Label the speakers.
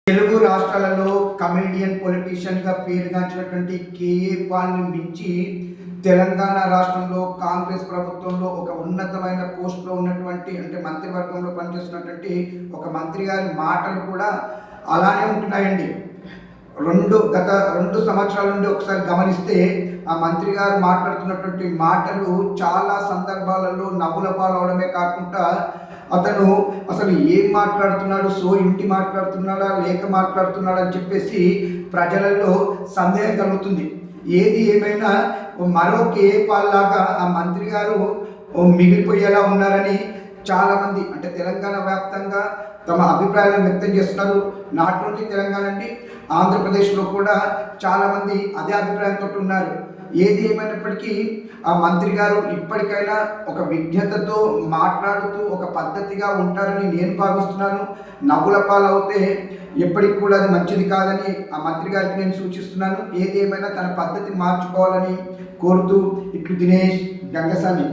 Speaker 1: తెలుగు రాష్ట్రాలలో comedian పొలిటీషియన్గా పేరుగాంచినటువంటి KA పాల్ని మించి తెలంగాణ రాష్ట్రంలో కాంగ్రెస్ ప్రభుత్వంలో ఒక ఉన్నతమైన పోస్టులో ఉన్నటువంటి అంటే మంత్రివర్గంలో పనిచేస్తున్నటువంటి ఒక మంత్రి గారి మాటలు కూడా అలానే ఉంటున్నాయండి. గత 2 సంవత్సరాల నుండి ఒకసారి గమనిస్తే ఆ మంత్రి గారు మాట్లాడుతున్నటువంటి మాటలు చాలా సందర్భాలలో నవ్వుల పాలవడమే కాకుండా అతను అసలు ఏం మాట్లాడుతున్నాడు, ఇంటి మాట్లాడుతున్నాడా లేక మాట్లాడుతున్నాడా అని చెప్పేసి ప్రజలలో సందేహం కలుగుతుంది. ఏది ఏమైనా మరో కేఏ పాల్ లాగా ఆ మంత్రి గారు మిగిలిపోయేలా ఉన్నారని చాలామంది అంటే తెలంగాణ వ్యాప్తంగా తమ అభిప్రాయాలను వ్యక్తం చేస్తున్నారు. నాట్ ఓన్లీ తెలంగాణ అండి, ఆంధ్రప్రదేశ్లో కూడా చాలామంది అదే అభిప్రాయంతో ఉన్నారు. ఏది ఏమైనప్పటికీ ఆ మంత్రి గారు ఇప్పటికైనా ఒక విజ్ఞతతో మాట్లాడుతూ ఒక పద్ధతిగా ఉంటారని నేను భావిస్తున్నాను. నవ్వుల పాలవుతే ఎప్పటికి కూడా అది మంచిది కాదని ఆ మంత్రి గారికి నేను సూచిస్తున్నాను. ఏది ఏమైనా తన పద్ధతి మార్చుకోవాలని కోరుతూ ఇట్లు దినేష్ గంగసాని.